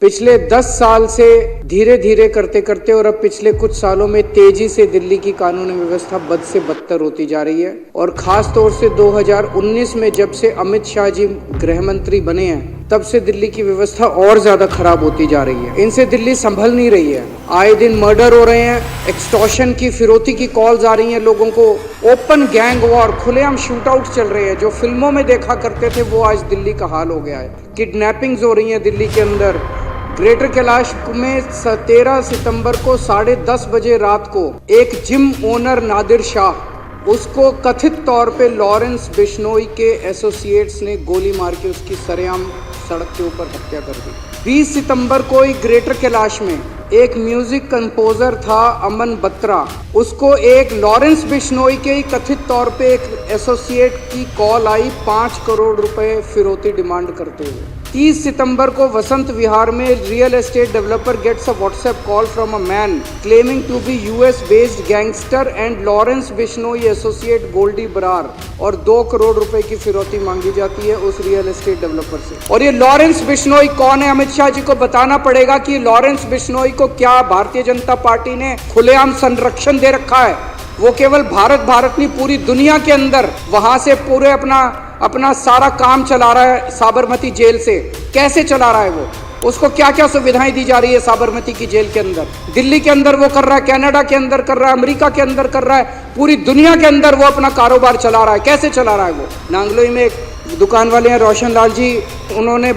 पिछले 10 साल से धीरे धीरे करते करते और अब पिछले कुछ सालों में तेजी से दिल्ली की कानून व्यवस्था बद से बदतर होती जा रही है। और खास तौर से 2019 में जब से अमित शाह जी गृह मंत्री बने हैं तब से दिल्ली की व्यवस्था और ज्यादा खराब होती जा रही है। इनसे दिल्ली संभल नहीं रही है। आए दिन मर्डर हो रहे हैं, एक्सटॉर्शन की फिरौती की कॉल्स आ रही हैं लोगों को, ओपन गैंग वॉर, खुलेआम शूट आउट चल रहे हैं। जो फिल्मों में देखा करते थे वो आज दिल्ली का हाल हो गया है। किडनैपिंग्स हो रही हैं दिल्ली के अंदर। ग्रेटर कैलाश में 13 सितंबर को 10:30 बजे रात को एक जिम ओनर नादिर शाह, उसको कथित तौर पे लॉरेंस बिश्नोई के एसोसिएट्स ने गोली मार के उसकी सरेआम सड़क के ऊपर हत्या कर दी। 20 सितंबर को ही ग्रेटर कैलाश में एक म्यूजिक कंपोजर था अमन बत्रा, उसको एक लॉरेंस बिश्नोई के ही कथित तौर पे एक एसोसिएट की कॉल आई 5 करोड़ रुपए फिरौती डिमांड करते हुए। 30 सितंबर को वसंत विहार में real estate developer gets a WhatsApp call from a man claiming to be US based gangster and Lawrence Bishnoi associate Goldy Brar, और 2 करोड़ रुपए की फिरौती मांगी जाती है उस रियल एस्टेट डेवलपर से। और ये लॉरेंस बिश्नोई कौन है? अमित शाह जी को बताना पड़ेगा कि लॉरेंस बिश्नोई को क्या भारतीय जनता पार्टी ने खुलेआम संरक्षण दे रखा है। वो केवल भारत नहीं, पूरी दुनिया के अंदर वहां से पूरे अपना सारा काम चला रहा है साबरमती जेल से। कैसे चला रहा है वो? उसको क्या क्या सुविधाएं दी जा रही है साबरमती की जेल के अंदर? दिल्ली के अंदर वो कर रहा है, कनाडा के अंदर कर रहा है, अमेरिका के अंदर कर रहा है, पूरी दुनिया के अंदर वो अपना कारोबार चला रहा है। कैसे चला रहा है वो? नांगलोई में एक दुकान वाले हैं रोशन लाल जी, उन्होंने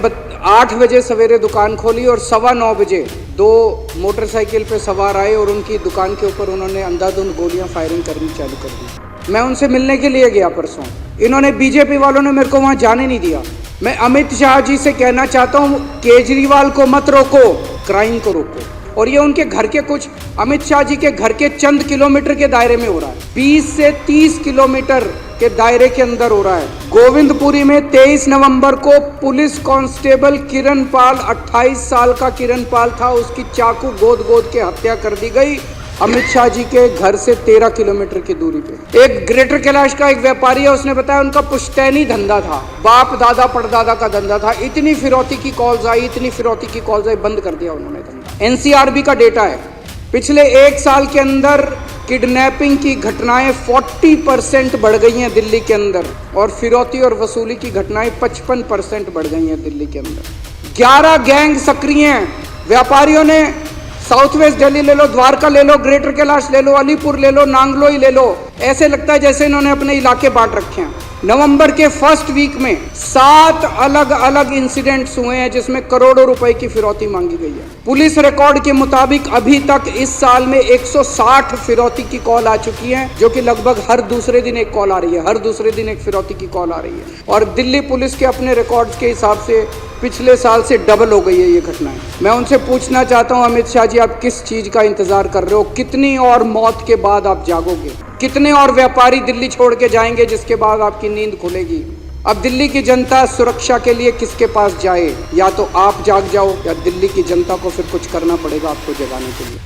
8 बजे सवेरे दुकान खोली और 9:15 बजे 2 मोटरसाइकिल पे सवार आए और उनकी दुकान के ऊपर उन्होंने अंधाधुंध गोलियां फायरिंग करनी चालू कर दी। मैं उनसे मिलने के लिए गया परसों, इन्होंने बीजेपी वालों ने मेरे को वहां जाने नहीं दिया। मैं अमित शाह जी से कहना चाहता हूं, केजरीवाल को मत रोको, क्राइम को रोको। और ये उनके घर के कुछ, अमित शाह जी के घर के चंद किलोमीटर के दायरे में हो रहा है, 20 से 30 किलोमीटर के दायरे के अंदर हो रहा है। गोविंदपुरी में 23 नवंबर को पुलिस कांस्टेबल किरण पाल, 28 साल का किरण पाल था, उसकी चाकू गोद के हत्या कर दी गई अमित शाह जी के घर से 13 किलोमीटर की दूरी पे। एक ग्रेटर कैलाश का एक व्यापारी है, उसने बताया उनका पुश्तैनी धंधा था, बाप दादा परदादा का धंधा था। इतनी फिरौती की कॉल्स आई, बंद कर दिया उन्होंने धंधा। एनसीआरबी का डेटा है, पिछले 1 साल के अंदर किडनैपिंग की घटनाएं 40% बढ़ गई हैं दिल्ली के अंदर, और फिरौती और वसूली की घटनाएं 55% बढ़ गई हैं दिल्ली के अंदर। 11 गैंग सक्रिय हैं। व्यापारियों ने साउथ वेस्ट दिल्ली ले लो, द्वारका ले लो, ग्रेटर कैलाश ले लो, अलीपुर ले लो, नांगलोई ले लो, ऐसे लगता है जैसे इन्होंने अपने इलाके बांट रखे हैं। नवंबर के फर्स्ट वीक में 7 अलग अलग इंसिडेंट्स हुए हैं जिसमें करोड़ों रुपए की फिरौती मांगी गई है। पुलिस रिकॉर्ड के मुताबिक अभी तक इस साल में 160 फिरौती की कॉल आ चुकी है, जो कि लगभग हर दूसरे दिन एक कॉल आ रही है, हर दूसरे दिन एक फिरौती की कॉल आ रही है। और दिल्ली पुलिस के अपने रिकॉर्ड्स के हिसाब से पिछले साल से डबल हो गई है ये घटनाएं। मैं उनसे पूछना चाहता हूं, अमित शाह जी, आप किस चीज का इंतजार कर रहे हो? कितनी और मौत के बाद आप जागोगे? कितने और व्यापारी दिल्ली छोड़ के जाएंगे जिसके बाद आपकी नींद खुलेगी? अब दिल्ली की जनता सुरक्षा के लिए किसके पास जाए? या तो आप जाग जाओ या दिल्ली की जनता को फिर कुछ करना पड़ेगा आपको जगाने के लिए।